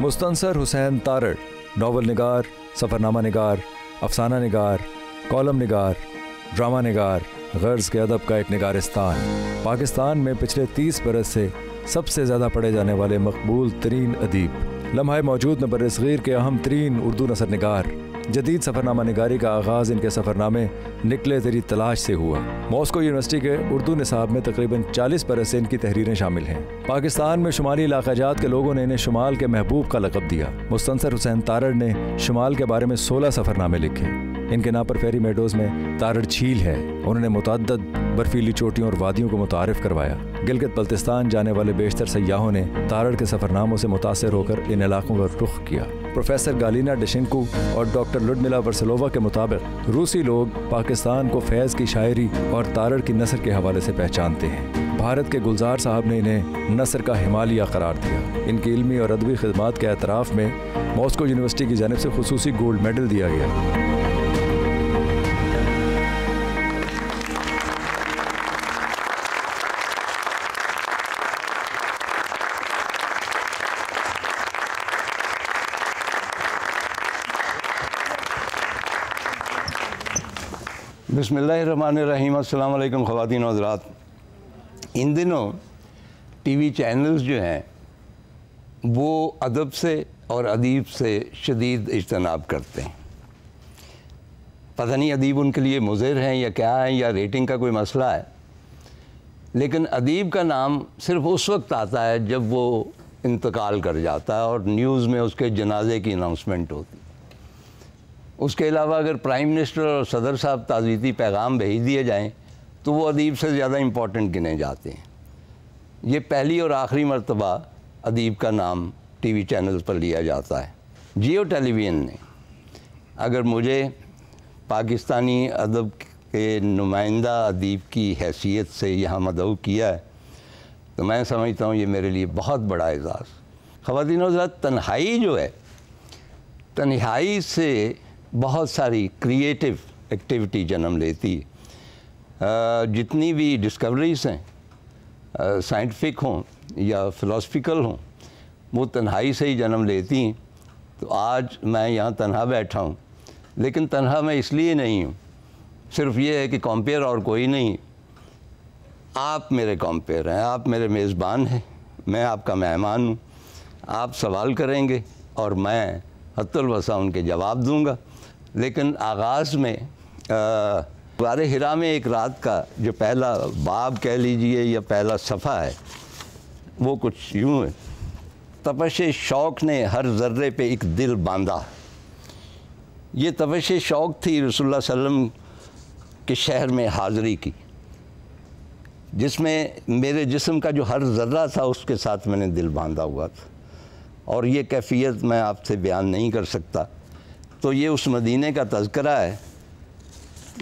Mustansar Hussain Tarar, novel निगार, सफ़रनामा निगार, अफसाना निगार, column निगार, drama निगार, गर्ज के अदब का एक निगारिस्तान। पाकिस्तान में पिछले 30 बरस से सबसे ज़्यादा पढ़े जाने वाले मकबूल तरीन अदीब। लम्हा मौजूद में बरसग़ीर के अहम तरीन उर्दू नसर निगार। जदीद सफ़रनामा निगारी का आगाज़ इनके सफ़रनामे निकले तेरी तलाश से हुआ। मॉस्को यूनिवर्सिटी के उर्दू निसाब में तकरीबन 40 बरस से इनकी तहरीरें शामिल हैं। पाकिस्तान में शुमाली इलाक़ाजात के लोगों ने इन्हें शुमाल के महबूब का लक़ब दिया। मुस्तनसर हुसैन तारड़ ने शुमाल के बारे में 16 सफ़रनामे लिखे। इनके नाम पर फेरी मेडोज़ में तारड़ झील है। उन्होंने मुतअद्दिद बर्फीली चोटियों और वादियों को मुतारिफ़ करवाया। गिलगित बल्तिस्तान जाने वाले बेशतर सयाहों ने तारड़ के सफ़रनामों से मुतासिर होकर इन इलाकों का रुख किया। प्रोफेसर गालिना डिशिंकू और डॉक्टर लुडमिला वर्सलोवा के मुताबिक रूसी लोग पाकिस्तान को फैज़ की शायरी और तारड़ की नसर के हवाले से पहचानते हैं। भारत के गुलजार साहब ने इन्हें नसर का हिमालया करार दिया। इनकी इल्मी और अदबी खिदमात के एतराफ़ में मॉस्को यूनिवर्सिटी की जानिब से खुसूसी गोल्ड मेडल दिया गया। बिस्मिल्लाहिर्रहमानिर्रहीम। अस्सलाम वालेकुम ख़वातीन व हज़रात। इन दिनों टीवी चैनल्स जो हैं वो अदब से और अदीब से शदीद इज्तनाब करते हैं। पता नहीं अदीब उनके लिए मुज़र हैं या क्या है, या रेटिंग का कोई मसला है, लेकिन अदीब का नाम सिर्फ़ उस वक्त आता है जब वो इंतकाल कर जाता है और न्यूज़ में उसके जनाजे की अनाउंसमेंट होती है। उसके अलावा अगर प्राइम मिनिस्टर और सदर साहब ताज़ीती पैगाम भेज दिए जाएं तो वो अदीब से ज़्यादा इम्पोर्टेंट गिने जाते हैं। ये पहली और आखिरी मरतबा अदीब का नाम टीवी चैनल पर लिया जाता है। जियो टेलीविज़न ने अगर मुझे पाकिस्तानी अदब के नुमाइंदा अदीब की हैसियत से यहाँ मदऊ किया है तो मैं समझता हूँ ये मेरे लिए बहुत बड़ा एज़ाज़। ख़वातीन व हज़रात, तन्हाई जो है, तन्हाई से बहुत सारी क्रिएटिव एक्टिविटी जन्म लेती है। जितनी भी डिस्कवरीज़ हैं, साइंटिफिक हों या फ़िलासफ़िकल हों, वो तन्हाई से ही जन्म लेती हैं। तो आज मैं यहाँ तन्हा बैठा हूँ, लेकिन तन्हा मैं इसलिए नहीं हूँ, सिर्फ ये है कि कॉम्पेयर और कोई नहीं। आप मेरे कॉम्पेयर हैं, आप मेरे मेज़बान हैं, मैं आपका मेहमान हूँ। आप सवाल करेंगे और मैं हत्तुल वसा उनके जवाब दूँगा। लेकिन आगाज़ में ग़ारे हिरा में एक रात का जो पहला बाब कह लीजिए या पहला सफ़ा है, वो कुछ यूँ है। तपश शौक़ ने हर ज़र्रे पे एक दिल बांधा। ये तपश शौक़ थी रसूलुल्लाह सल्लल्लाहु अलैहि वसल्लम के शहर में हाज़री की, जिसमें मेरे जिस्म का जो हर ज़र्रा था उसके साथ मैंने दिल बांधा हुआ था। और ये कैफ़ियत मैं आपसे बयान नहीं कर सकता। तो ये उस मदीने का तज़किरा है।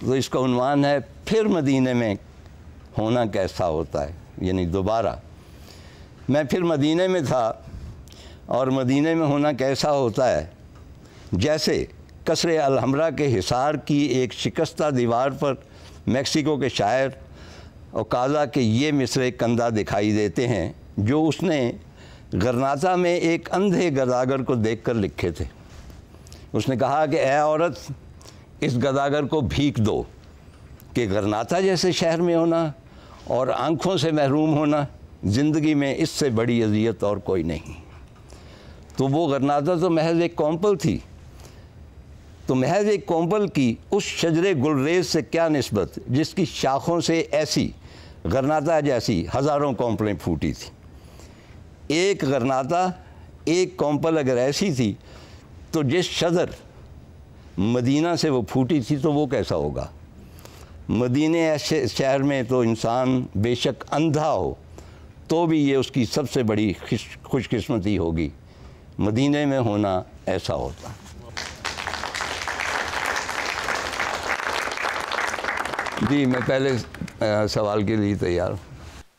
तो इसका उन्वान है फिर मदीने में होना कैसा होता है, यानी दोबारा मैं फिर मदीने में था और मदीने में होना कैसा होता है। जैसे कसरे अलहमरा के हिसार की एक शिकस्ता दीवार पर मैक्सिको के शायर ओकाज़ा के ये मिसरे कंधा दिखाई देते हैं जो उसने गरनाता में एक अंधे गदागर को देखकर लिखे थे। उसने कहा कि ऐ औरत, इस गदागर को भीख दो कि गरनाता जैसे शहर में होना और आँखों से महरूम होना ज़िंदगी में इससे बड़ी अज़ियत और कोई नहीं। तो वो गरनाता तो महज एक कॉम्पल थी, तो महज एक कॉम्पल की उस शजरे गुलरेज से क्या निस्बत जिसकी शाखों से ऐसी गरनाता जैसी हज़ारों कॉम्पलें फूटी थी। एक गरनाता, एक कॉम्पल अगर ऐसी थी तो जिस शजर मदीना से वो फूटी थी तो वो कैसा होगा। मदीने ऐसे शहर में तो इंसान बेशक अंधा हो तो भी ये उसकी सबसे बड़ी खुशकिस्मती होगी। मदीने में होना ऐसा होता। जी, मैं पहले सवाल के लिए तैयार हूँ।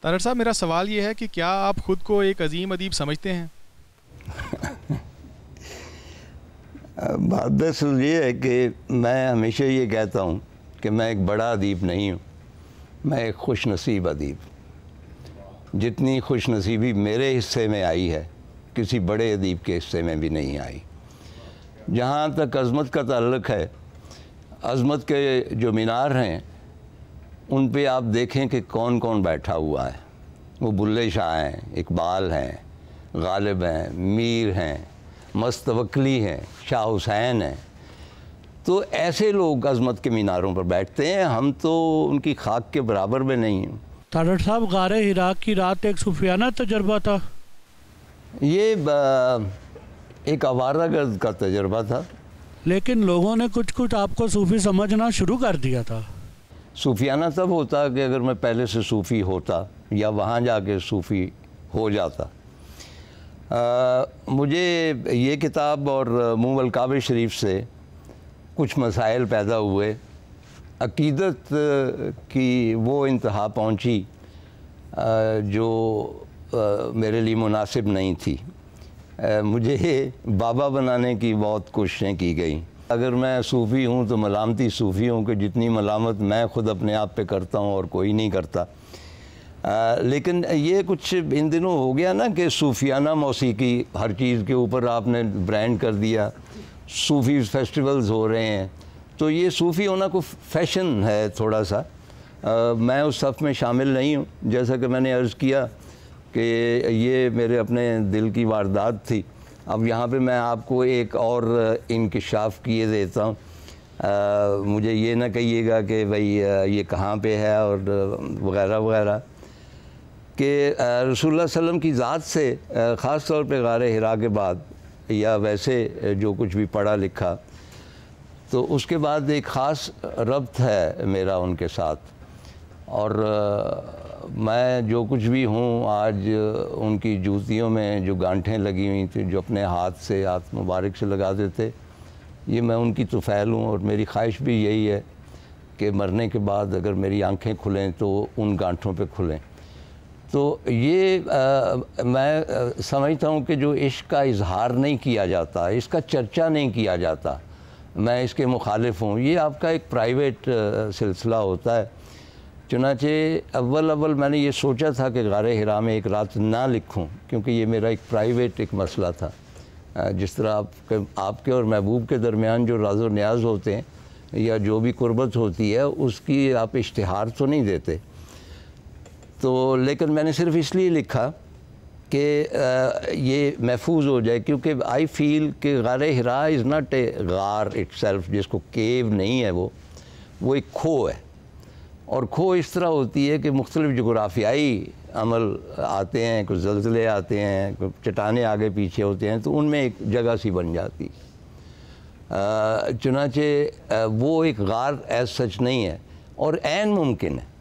तारड़ साहब, मेरा सवाल ये है कि क्या आप ख़ुद को एक अजीम अदीब समझते हैं? बात दरअसल ये है कि मैं हमेशा ये कहता हूँ कि मैं एक बड़ा अदीब नहीं हूँ, मैं एक खुश नसीब अदीब। जितनी खुश नसीबी मेरे हिस्से में आई है किसी बड़े अदीब के हिस्से में भी नहीं आई। जहाँ तक अज़मत का ताल्लुक़ है, अज़मत के जो मीनार हैं उन पे आप देखें कि कौन कौन बैठा हुआ है। वो बुल्ले शाह हैं, इकबाल हैं, गालिब हैं, मीर हैं, मस्तवकली हैं, शाह हुसैन हैं। तो ऐसे लोग अज़मत के मीनारों पर बैठते हैं, हम तो उनकी खाक के बराबर में नहीं हैं। तारड़ साहब, गारे हिरा की रात एक सूफियाना तजर्बा था? ये एक आवारागर्द का तजर्बा था, लेकिन लोगों ने कुछ कुछ आपको सूफ़ी समझना शुरू कर दिया था। सूफियाना तब होता कि अगर मैं पहले से सूफ़ी होता या वहाँ जाके सूफ़ी हो जाता। मुझे ये किताब और मुँह अल काबे शरीफ से कुछ मसाइल पैदा हुए। अक़ीदत की वो इंतहा पहुँची जो मेरे लिए मुनासिब नहीं थी। मुझे बाबा बनाने की बहुत कोशिशें की गई। अगर मैं सूफ़ी हूँ तो मलामती सूफ़ी हूँ कि जितनी मलामत मैं ख़ुद अपने आप पे करता हूँ और कोई नहीं करता। लेकिन ये कुछ इन दिनों हो गया ना कि सूफियाना मौसीकी हर चीज़ के ऊपर आपने ब्रांड कर दिया, सूफ़ी फेस्टिवल्स हो रहे हैं, तो ये सूफ़ी होना को फैशन है थोड़ा सा। मैं उस सफ़ में शामिल नहीं हूँ। जैसा कि मैंने अर्ज़ किया कि ये मेरे अपने दिल की वारदात थी। अब यहाँ पे मैं आपको एक और इंकिशाफ किए देता हूँ। मुझे ये ना कहिएगा कि भाई ये कहाँ पे है और वग़ैरह वग़ैरह, कि रसूलुल्लाह सल्लल्लाहु अलैहि वसल्लम की ज़ात से ख़ास तौर पे गारे हिरा के बाद या वैसे जो कुछ भी पढ़ा लिखा, तो उसके बाद एक ख़ास रब्त है मेरा उनके साथ। और मैं जो कुछ भी हूँ आज, उनकी जूतियों में जो गांठें लगी हुई थी जो अपने हाथ से, हाथ मुबारक से लगाते थे, ये मैं उनकी तुफ़ैल हूँ। और मेरी ख्वाहिश भी यही है कि मरने के बाद अगर मेरी आंखें खुलें तो उन गांठों पे खुलें। तो ये मैं समझता हूँ कि जो इश्क का इजहार नहीं किया जाता, इसका चर्चा नहीं किया जाता, मैं इसके मुखालिफ हूँ। ये आपका एक प्राइवेट सिलसिला होता है। चुनाचे अव्वल मैंने ये सोचा था कि गारे हिरा में एक रात ना लिखूं, क्योंकि ये मेरा एक प्राइवेट एक मसला था। जिस तरह आपके और महबूब के दरमियान जो राज़ व न्याज़ होते हैं या जो भी कुर्बत होती है, उसकी आप इश्तिहार तो नहीं देते। तो लेकिन मैंने सिर्फ इसलिए लिखा कि ये महफूज हो जाए, क्योंकि आई फील कि गारे हिरा इज़ नॉट ए गार इटसेल्फ, जिसको केव नहीं है, वो एक खो है। और खो इस तरह होती है कि मुख्तलिफ़ जोग्राफियाई अमल आते हैं, कुछ ज़लज़ले आते हैं, कुछ चट्टानें आगे पीछे होते हैं, तो उनमें एक जगह सी बन जाती। चुनाचे वो एक गार एज सच नहीं है। और ऐन मुमकिन है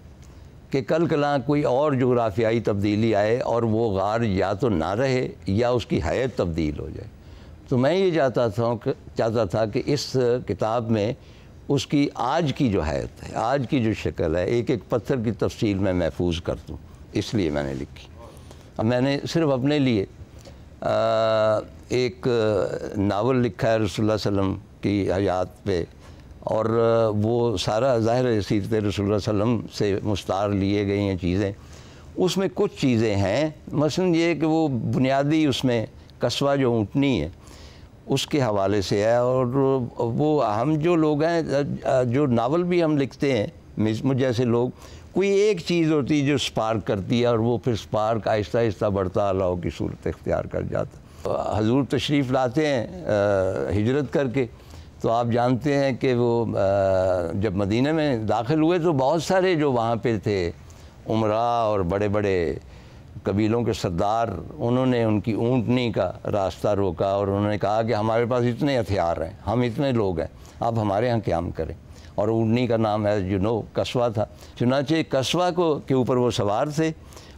कि कल कलां कोई और जोग्राफियाई तब्दीली आए और वो गार या तो ना रहे या उसकी हैत तब्दील हो जाए। तो मैं ये चाहता था कि इस किताब में उसकी आज की जो हैत है, आज की जो शक्ल है, एक एक पत्थर की तफसील मैं महफूज कर दूँ, इसलिए मैंने लिखी। अब मैंने सिर्फ अपने लिए एक नावल लिखा है रसूलुल्लाह सल्लल्लाहु अलैहि वसल्लम की हयात पे, और वो सारा ज़ाहिर सीरत रसूलुल्लाह सल्लल्लाहु अलैहि वसल्लम से मुस्तार लिए गई हैं चीज़ें। उसमें कुछ चीज़ें हैं, मसलन ये कि वो बुनियादी उसमें कस्बा जो ऊँटनी है उसके हवाले से है। और वो हम जो लोग हैं, जो नावल भी हम लिखते हैं, मुझ जैसे लोग, कोई एक चीज़ होती है जो स्पार्क करती है और वो फिर स्पार्क आहिस्ता आहिस्ता बढ़ता अल्लाह की सूरत इख्तियार कर जाता। हजूर तशरीफ़ लाते हैं हिजरत करके, तो आप जानते हैं कि वो जब मदीने में दाखिल हुए तो बहुत सारे जो वहाँ पे थे उमरा और बड़े बड़े कबीलों के सरदार, उन्होंने उनकी ऊँटनी का रास्ता रोका और उन्होंने कहा कि हमारे पास इतने हथियार हैं, हम इतने लोग हैं, आप हमारे यहाँ क़याम करें। और ऊँटनी का नाम एज यू नो कस्बा था। चुनाचे कस्बा के ऊपर वो सवार थे,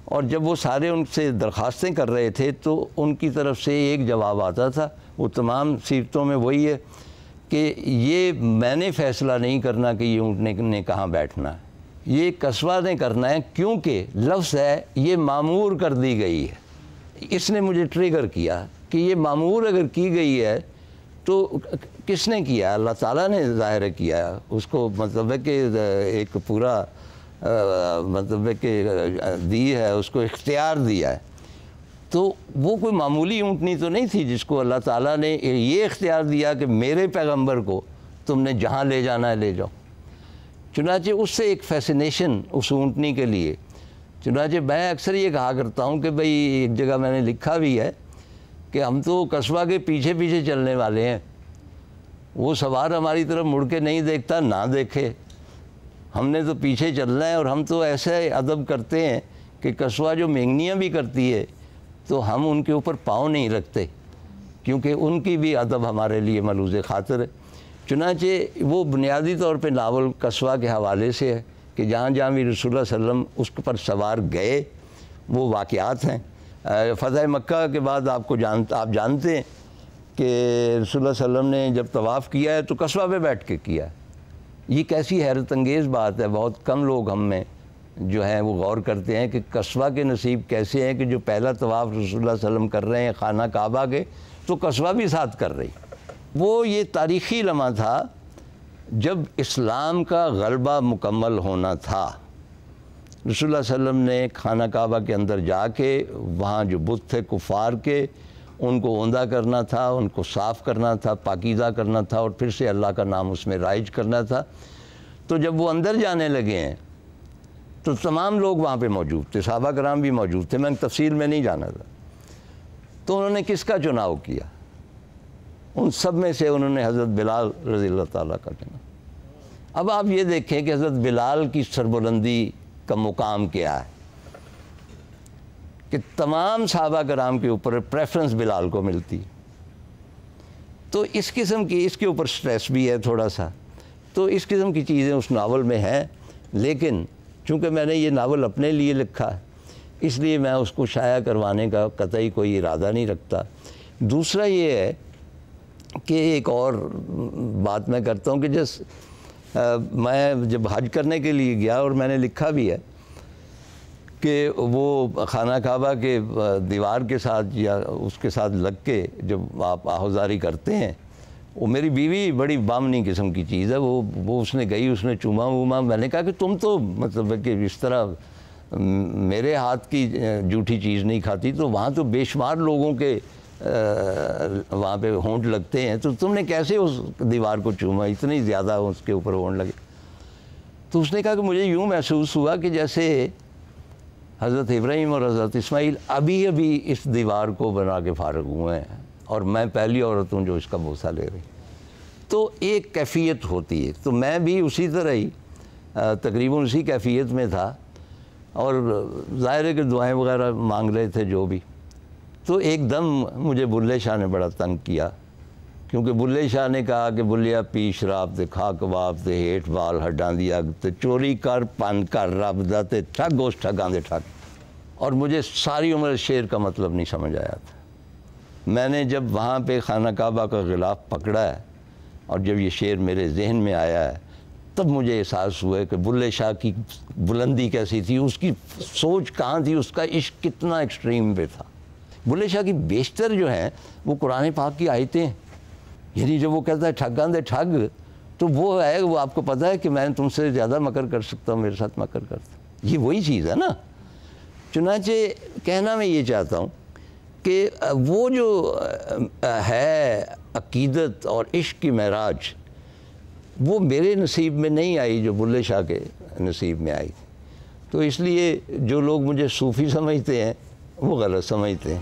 और जब वो सारे उनसे दरख्वास्तें कर रहे थे तो उनकी तरफ से एक जवाब आता था। वो तमाम सीरतों में वही है कि ये मैंने फ़ैसला नहीं करना कि ये ऊँटनी ने कहाँ बैठना है, ये कस्बा ने करना है, क्योंकि लफ्ज़ है ये मामूर कर दी गई है। इसने मुझे ट्रिगर किया कि ये मामूर अगर की गई है तो किसने किया? अल्लाह ताला ने ज़ाहिर किया उसको, मतलब है कि एक पूरा मतलब है कि दी है, उसको इख्तियार दिया है। تو وہ کوئی معمولی اونٹنی تو نہیں تھی جس کو اللہ تعالیٰ نے یہ اختیار دیا کہ میرے پیغمبر کو تم نے جہاں لے جانا ہے لے جاؤ۔ چنانچہ اس سے ایک فیسینیشن اس اونٹنی کے لیے، چنانچہ میں اکثر یہ کہا کرتا ہوں کہ بھئی ایک جگہ میں نے لکھا بھی ہے کہ ہم تو قصبہ کے پیچھے پیچھے چلنے والے ہیں، وہ سوار ہماری طرف مڑ کے نہیں دیکھتا نہ دیکھے، ہم نے تو پیچھے چلنا ہے۔ اور ہم تو ایسے ادب کرتے ہیں کہ قصبہ جو مینگنیاں بھی کرتی ہے تو ہم ان کے اوپر پاؤں نہیں رکھتے، کیونکہ ان کی بھی ادب ہمارے لیے ملوز خاطر ہے۔ چنانچہ وہ بنیادی طور پہ ناول قصبہ کے حوالے سے ہے کہ جہاں جہاں بھی رسول اللہ صلی اللہ علیہ وسلم اس پر سوار گئے وہ واقعات ہیں۔ فتح مکہ کے بعد آپ جانتے ہیں کہ رسول اللہ صلی اللہ علیہ وسلم نے جب طواف کیا ہے تو قصبہ پہ بیٹھ کے کیا ہے۔ یہ کیسی حیرت انگیز بات ہے، بہت کم لوگ ہم میں جو ہیں وہ غور کرتے ہیں کہ قصبہ کے نصیب کیسے ہیں کہ جو پہلا طواف رسول اللہ صلی اللہ علیہ وسلم کر رہے ہیں خانہ کعبہ کے، تو قصبہ بھی ساتھ کر رہی۔ وہ یہ تاریخی لمحہ تھا جب اسلام کا غلبہ مکمل ہونا تھا۔ رسول اللہ صلی اللہ علیہ وسلم نے خانہ کعبہ کے اندر جا کے وہاں جو بت تھے کفار کے ان کو اوندہ کرنا تھا، ان کو صاف کرنا تھا، پاکیزہ کرنا تھا، اور پھر سے اللہ کا نام اس میں رائج کرنا تھا۔ تو جب وہ اندر جانے لگے ہیں تو تمام لوگ وہاں پہ موجود تھے، صحابہ کرام بھی موجود تھے، میں تفصیل میں نہیں جانا تھا۔ تو انہوں نے کس کا چناؤ کیا؟ ان سب میں سے انہوں نے حضرت بلال رضی اللہ تعالیٰ کا چنا۔ اب آپ یہ دیکھیں کہ حضرت بلال کی سربلندی کا مقام کیا ہے کہ تمام صحابہ کرام کے اوپر پریفرنس بلال کو ملتی۔ تو اس قسم کی اس کے اوپر سٹریس بھی ہے تھوڑا سا، تو اس قسم کی چیزیں اس ناول میں ہیں، لیکن چونکہ میں نے یہ ناول اپنے لیے لکھا ہے اس لیے میں اس کو شائع کروانے کا قطعی کوئی ارادہ نہیں رکھتا۔ دوسرا یہ ہے کہ ایک اور بات میں کرتا ہوں کہ میں جب حج کرنے کے لیے گیا، اور میں نے لکھا بھی ہے کہ وہ خانہ کعبہ کے دیوار کے ساتھ یا اس کے ساتھ لگ کے جب آپ آہوزاری کرتے ہیں، وہ میری بیوی بڑی بامنی قسم کی چیز ہے، وہ اس نے گئی، اس نے چوما ووما، میں نے کہا کہ تم تو مطلب ہے کہ اس طرح میرے ہاتھ کی جھوٹی چیز نہیں کھاتی، تو وہاں تو بے شمار لوگوں کے وہاں پہ ہونٹ لگتے ہیں، تو تم نے کیسے اس دیوار کو چوما، اتنی زیادہ اس کے اوپر ہونٹ لگے؟ تو اس نے کہا کہ مجھے یوں محسوس ہوا کہ جیسے حضرت ابراہیم اور حضرت اسماعیل ابھی اس دیوار کو بنا کے فارغ ہوئے ہیں، اور میں پہلی عورت ہوں جو اس کا بوسہ لے رہی۔ تو ایک کیفیت ہوتی ہے، تو میں بھی اسی طرح ہی تقریباً اسی کیفیت میں تھا، اور ظاہر ہے کہ دعائیں وغیرہ مانگ رہے تھے جو بھی۔ تو ایک دم مجھے بلے شاہ نے بڑا تنگ کیا، کیونکہ بلے شاہ نے کہا کہ بلیا پی شراب تے کھا کباب تے ہیٹ بال ہڈاں دی اگ تے چوری کر پن کر رب دا تے ٹھگ اس ٹھگاں دے ٹھگ۔ اور مجھے ساری عمر شعر کا مطلب نہیں سمجھ آیا تھا۔ میں نے جب وہاں پہ خانہ کعبہ کا غلاف پکڑا ہے اور جب یہ شعر میرے ذہن میں آیا ہے، تب مجھے احساس ہوا کہ بلے شاہ کی بلندی کیسی تھی، اس کی سوچ کہاں تھی، اس کا عشق کتنا ایکسٹریم پہ تھا۔ بلے شاہ کی بیشتر جو ہیں وہ قرآن پاک کی آیتیں ہیں، یعنی جب وہ کہتا ہے ٹھگاں دے ٹھگ، تو وہ ہے، وہ آپ کو پتہ ہے کہ میں تم سے زیادہ مکر کر سکتا ہوں، میرے ساتھ مکر کرتا، یہ وہی چیز ہے نا۔ چنانچہ کہنا میں یہ چاہتا ہوں کہ وہ جو ہے عقیدت اور عشق کی معراج، وہ میرے نصیب میں نہیں آئی جو بلے شاہ کے نصیب میں آئی۔ تو اس لیے جو لوگ مجھے صوفی سمجھتے ہیں وہ غلط سمجھتے ہیں۔